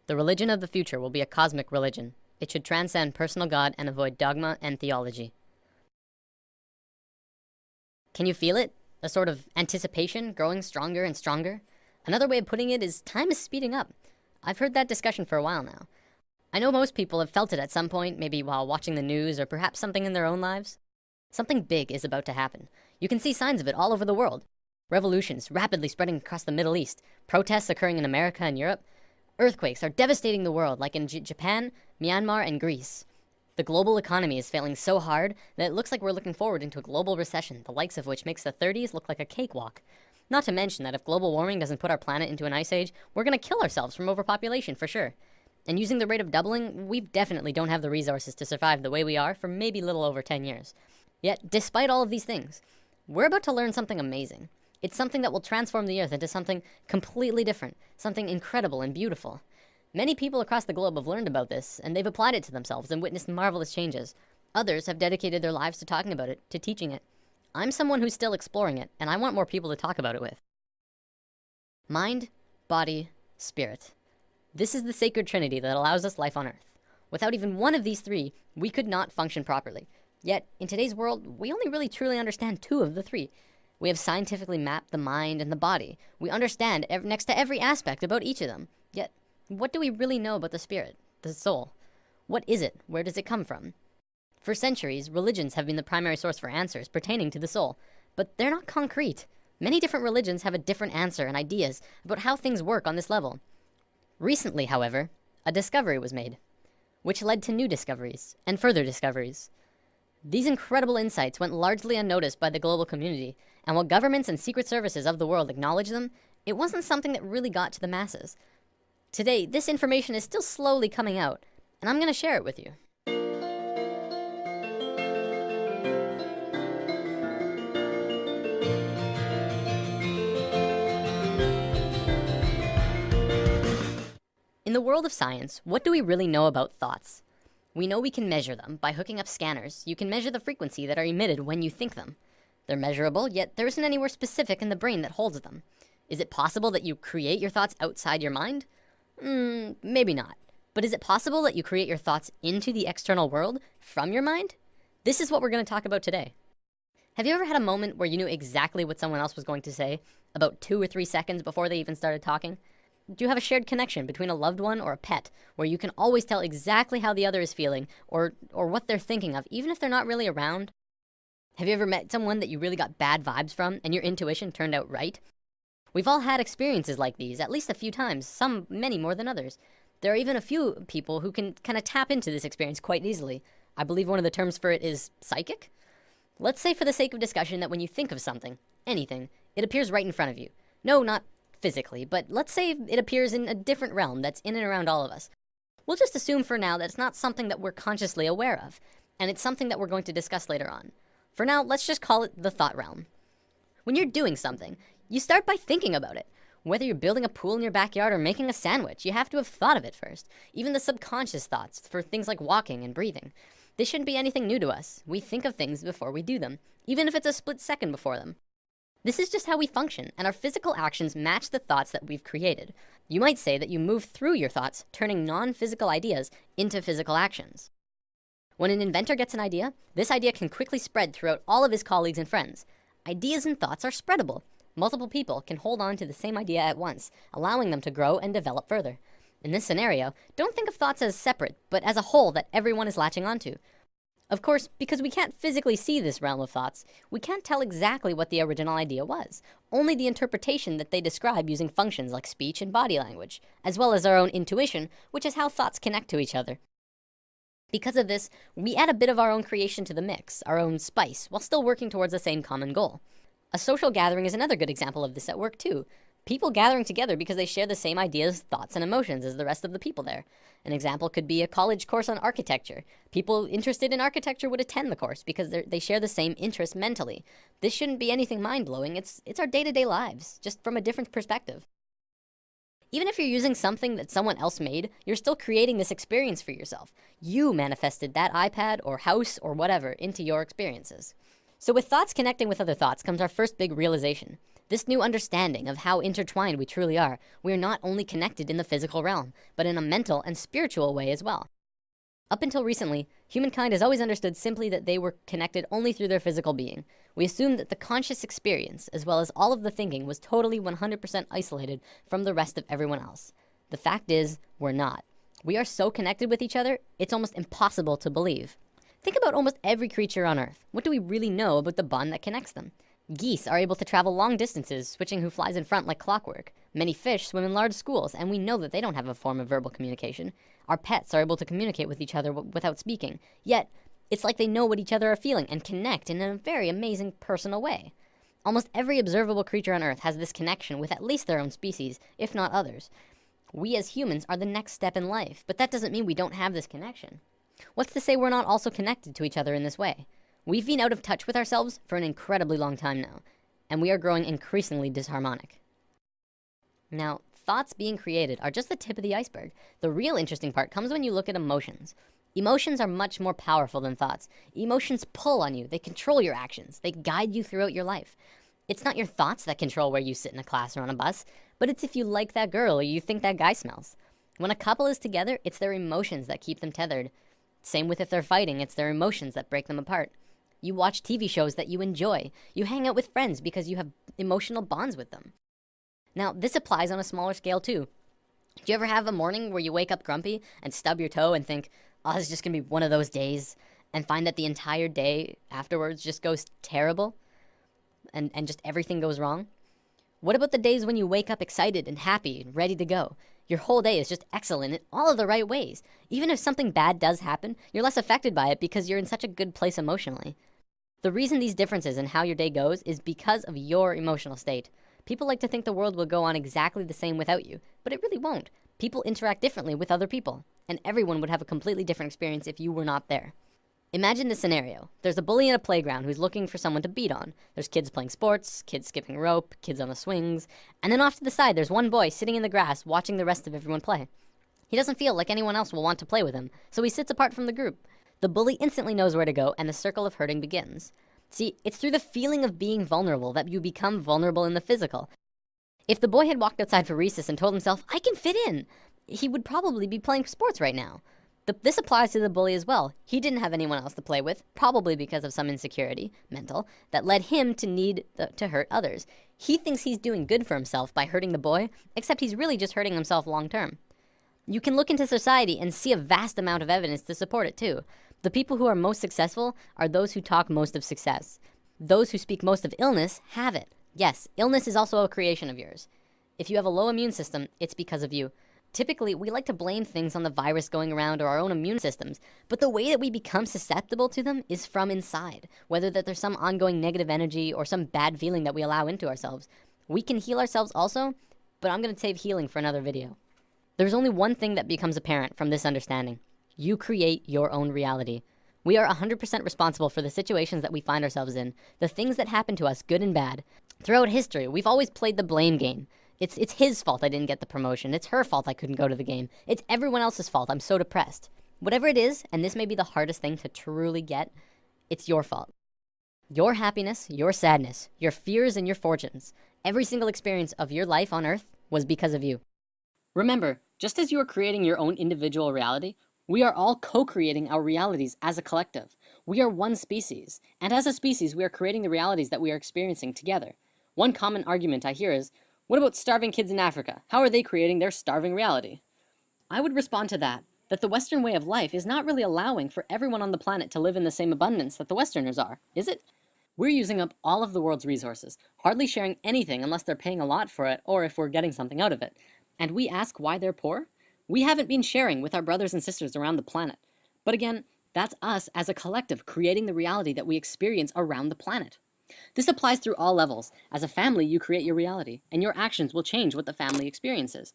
The religion of the future will be a cosmic religion. It should transcend personal God and avoid dogma and theology. Can you feel it? A sort of anticipation growing stronger and stronger? Another way of putting it is time is speeding up. I've heard that discussion for a while now. I know most people have felt it at some point, maybe while watching the news or perhaps something in their own lives. Something big is about to happen. You can see signs of it all over the world. Revolutions rapidly spreading across the Middle East, protests occurring in America and Europe. Earthquakes are devastating the world, like in Japan, Myanmar, and Greece. The global economy is failing so hard that it looks like we're looking forward into a global recession, the likes of which makes the 30s look like a cakewalk. Not to mention that if global warming doesn't put our planet into an ice age, we're going to kill ourselves from overpopulation for sure. And using the rate of doubling, we definitely don't have the resources to survive the way we are for maybe a little over 10 years. Yet, despite all of these things, we're about to learn something amazing. It's something that will transform the earth into something completely different, something incredible and beautiful. Many people across the globe have learned about this, and they've applied it to themselves and witnessed marvelous changes. Others have dedicated their lives to talking about it, to teaching it. I'm someone who's still exploring it, and I want more people to talk about it with. Mind, body, spirit. This is the sacred trinity that allows us life on earth. Without even one of these three, we could not function properly. Yet, in today's world, we only really truly understand two of the three. We have scientifically mapped the mind and the body. We understand next to every aspect about each of them. Yet, what do we really know about the spirit, the soul? What is it? Where does it come from? For centuries, religions have been the primary source for answers pertaining to the soul, but they're not concrete. Many different religions have a different answer and ideas about how things work on this level. Recently, however, a discovery was made, which led to new discoveries and further discoveries. These incredible insights went largely unnoticed by the global community, and while governments and secret services of the world acknowledge them, it wasn't something that really got to the masses. Today, this information is still slowly coming out, and I'm going to share it with you. In the world of science, what do we really know about thoughts? We know we can measure them. By hooking up scanners, you can measure the frequency that are emitted when you think them. They're measurable, yet there isn't anywhere specific in the brain that holds them. Is it possible that you create your thoughts outside your mind? Maybe not. But is it possible that you create your thoughts into the external world from your mind? This is what we're going to talk about today. Have you ever had a moment where you knew exactly what someone else was going to say, about 2 or 3 seconds before they even started talking? Do you have a shared connection between a loved one or a pet where you can always tell exactly how the other is feeling or what they're thinking of, even if they're not really around? Have you ever met someone that you really got bad vibes from and your intuition turned out right? We've all had experiences like these at least a few times, some many more than others. There are even a few people who can kind of tap into this experience quite easily. I believe one of the terms for it is psychic. Let's say for the sake of discussion that when you think of something, anything, it appears right in front of you. No, not physically, but let's say it appears in a different realm that's in and around all of us. We'll just assume for now that it's not something that we're consciously aware of, and it's something that we're going to discuss later on. For now, let's just call it the thought realm. When you're doing something, you start by thinking about it. Whether you're building a pool in your backyard or making a sandwich, you have to have thought of it first. Even the subconscious thoughts for things like walking and breathing. This shouldn't be anything new to us. We think of things before we do them, even if it's a split second before them. This is just how we function, and our physical actions match the thoughts that we've created. You might say that you move through your thoughts, turning non-physical ideas into physical actions. When an inventor gets an idea, this idea can quickly spread throughout all of his colleagues and friends. Ideas and thoughts are spreadable. Multiple people can hold on to the same idea at once, allowing them to grow and develop further. In this scenario, don't think of thoughts as separate, but as a whole that everyone is latching onto. Of course, because we can't physically see this realm of thoughts, we can't tell exactly what the original idea was, only the interpretation that they describe using functions like speech and body language, as well as our own intuition, which is how thoughts connect to each other. Because of this, we add a bit of our own creation to the mix, our own spice, while still working towards the same common goal. A social gathering is another good example of this at work too. People gathering together because they share the same ideas, thoughts, and emotions as the rest of the people there. An example could be a college course on architecture. People interested in architecture would attend the course because they share the same interest mentally. This shouldn't be anything mind-blowing. It's our day-to-day lives, just from a different perspective. Even if you're using something that someone else made, you're still creating this experience for yourself. You manifested that iPad or house or whatever into your experiences. So with thoughts connecting with other thoughts comes our first big realization. This new understanding of how intertwined we truly are, we are not only connected in the physical realm, but in a mental and spiritual way as well. Up until recently, humankind has always understood simply that they were connected only through their physical being. We assumed that the conscious experience, as well as all of the thinking, was totally 100% isolated from the rest of everyone else. The fact is, we're not. We are so connected with each other, it's almost impossible to believe. Think about almost every creature on Earth. What do we really know about the bond that connects them? Geese are able to travel long distances, switching who flies in front like clockwork. Many fish swim in large schools, and we know that they don't have a form of verbal communication. Our pets are able to communicate with each other without speaking. Yet, it's like they know what each other are feeling and connect in a very amazing personal way. Almost every observable creature on Earth has this connection with at least their own species, if not others. We as humans are the next step in life, but that doesn't mean we don't have this connection. What's to say we're not also connected to each other in this way? We've been out of touch with ourselves for an incredibly long time now, and we are growing increasingly disharmonic. Now, thoughts being created are just the tip of the iceberg. The real interesting part comes when you look at emotions. Emotions are much more powerful than thoughts. Emotions pull on you. They control your actions. They guide you throughout your life. It's not your thoughts that control where you sit in a class or on a bus, but it's if you like that girl or you think that guy smells. When a couple is together, it's their emotions that keep them tethered. Same with if they're fighting, it's their emotions that break them apart. You watch TV shows that you enjoy. You hang out with friends because you have emotional bonds with them. Now, this applies on a smaller scale too. Do you ever have a morning where you wake up grumpy and stub your toe and think, oh, this is just gonna be one of those days, and find that the entire day afterwards just goes terrible and just everything goes wrong? What about the days when you wake up excited and happy and ready to go? Your whole day is just excellent in all of the right ways. Even if something bad does happen, you're less affected by it because you're in such a good place emotionally. The reason these differences in how your day goes is because of your emotional state. People like to think the world will go on exactly the same without you, but it really won't. People interact differently with other people, and everyone would have a completely different experience if you were not there. Imagine this scenario. There's a bully in a playground who's looking for someone to beat on. There's kids playing sports, kids skipping rope, kids on the swings, and then off to the side there's one boy sitting in the grass watching the rest of everyone play. He doesn't feel like anyone else will want to play with him, so he sits apart from the group. The bully instantly knows where to go, and the circle of hurting begins. See, it's through the feeling of being vulnerable that you become vulnerable in the physical. If the boy had walked outside for recess and told himself, I can fit in, he would probably be playing sports right now. This applies to the bully as well. He didn't have anyone else to play with, probably because of some insecurity, mental, that led him to need to hurt others. He thinks he's doing good for himself by hurting the boy, except he's really just hurting himself long term. You can look into society and see a vast amount of evidence to support it too. The people who are most successful are those who talk most of success. Those who speak most of illness have it. Yes, illness is also a creation of yours. If you have a low immune system, it's because of you. Typically, we like to blame things on the virus going around or our own immune systems, but the way that we become susceptible to them is from inside, whether that there's some ongoing negative energy or some bad feeling that we allow into ourselves. We can heal ourselves also, but I'm going to save healing for another video. There's only one thing that becomes apparent from this understanding. You create your own reality. We are 100% responsible for the situations that we find ourselves in, the things that happen to us, good and bad. Throughout history, we've always played the blame game. It's his fault I didn't get the promotion. It's her fault I couldn't go to the game. It's everyone else's fault. I'm so depressed. Whatever it is, and this may be the hardest thing to truly get, it's your fault. Your happiness, your sadness, your fears and your fortunes, every single experience of your life on Earth was because of you. Remember, just as you are creating your own individual reality, we are all co-creating our realities as a collective. We are one species, and as a species, we are creating the realities that we are experiencing together. One common argument I hear is, what about starving kids in Africa? How are they creating their starving reality? I would respond to that the Western way of life is not really allowing for everyone on the planet to live in the same abundance that the Westerners are, is it? We're using up all of the world's resources, hardly sharing anything unless they're paying a lot for it or if we're getting something out of it. And we ask why they're poor? We haven't been sharing with our brothers and sisters around the planet. But again, that's us as a collective creating the reality that we experience around the planet. This applies through all levels. As a family, you create your reality, and your actions will change what the family experiences.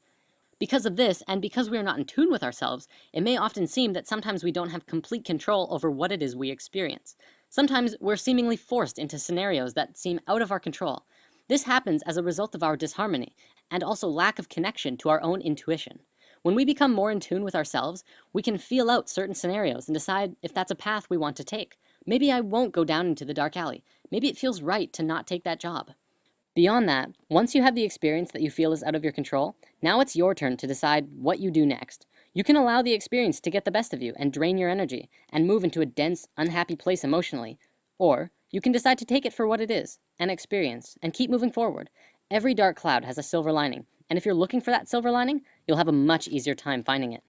Because of this, and because we are not in tune with ourselves, it may often seem that sometimes we don't have complete control over what it is we experience. Sometimes we're seemingly forced into scenarios that seem out of our control. This happens as a result of our disharmony, and also lack of connection to our own intuition. When we become more in tune with ourselves, we can feel out certain scenarios and decide if that's a path we want to take. Maybe I won't go down into the dark alley. Maybe it feels right to not take that job. Beyond that, once you have the experience that you feel is out of your control, now it's your turn to decide what you do next. You can allow the experience to get the best of you and drain your energy and move into a dense, unhappy place emotionally. Or you can decide to take it for what it is, an experience, and keep moving forward. Every dark cloud has a silver lining, and if you're looking for that silver lining, you'll have a much easier time finding it.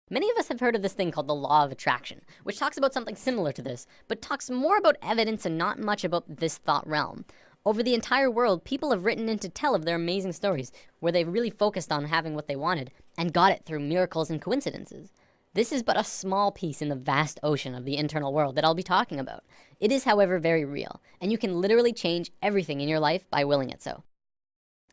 Many of us have heard of this thing called the law of attraction, which talks about something similar to this, but talks more about evidence and not much about this thought realm. Over the entire world, people have written in to tell of their amazing stories, where they really focused on having what they wanted, and got it through miracles and coincidences. This is but a small piece in the vast ocean of the internal world that I'll be talking about. It is, however, very real, and you can literally change everything in your life by willing it so.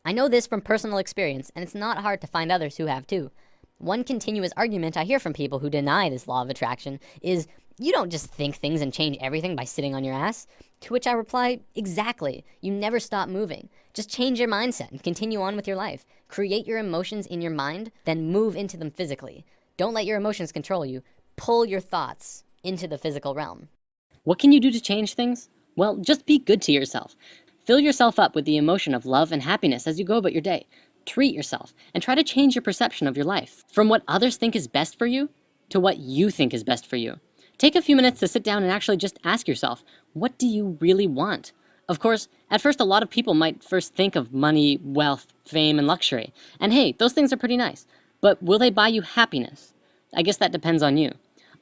I know this from personal experience, and it's not hard to find others who have too. One continuous argument I hear from people who deny this law of attraction is, you don't just think things and change everything by sitting on your ass. To which I reply, exactly. You never stop moving. Just change your mindset and continue on with your life. Create your emotions in your mind, then move into them physically. Don't let your emotions control you. Pull your thoughts into the physical realm. What can you do to change things? Well, just be good to yourself. Fill yourself up with the emotion of love and happiness as you go about your day. Treat yourself and try to change your perception of your life from what others think is best for you to what you think is best for you. Take a few minutes to sit down and actually just ask yourself, what do you really want? Of course, at first a lot of people might first think of money, wealth, fame, and luxury. And hey, those things are pretty nice. But will they buy you happiness? I guess that depends on you.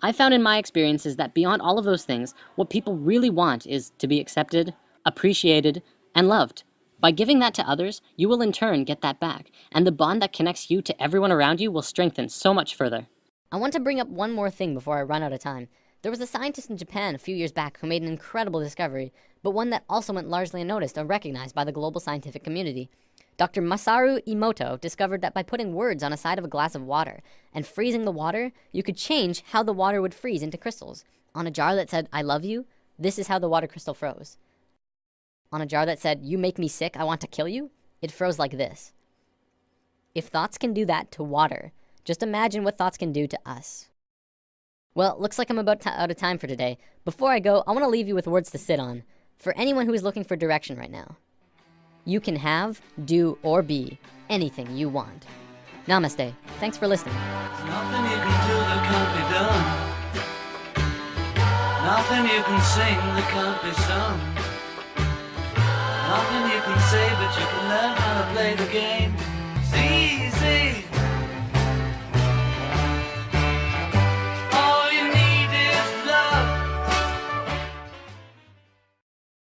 I found in my experiences that beyond all of those things, what people really want is to be accepted, appreciated, and loved. By giving that to others, you will in turn get that back, and the bond that connects you to everyone around you will strengthen so much further. I want to bring up one more thing before I run out of time. There was a scientist in Japan a few years back who made an incredible discovery, but one that also went largely unnoticed or recognized by the global scientific community. Dr. Masaru Emoto discovered that by putting words on a side of a glass of water and freezing the water, you could change how the water would freeze into crystals. On a jar that said, "I love you," this is how the water crystal froze. On a jar that said, "You make me sick, I want to kill you," it froze like this. If thoughts can do that to water, just imagine what thoughts can do to us. Well, looks like I'm about out of time for today. Before I go, I want to leave you with words to sit on. For anyone who is looking for direction right now. You can have, do, or be anything you want. Namaste. Thanks for listening. There's nothing you can do that can't be done. Nothing you can sing that can't be sung. Nothing you can say, but you can learn how to play the game.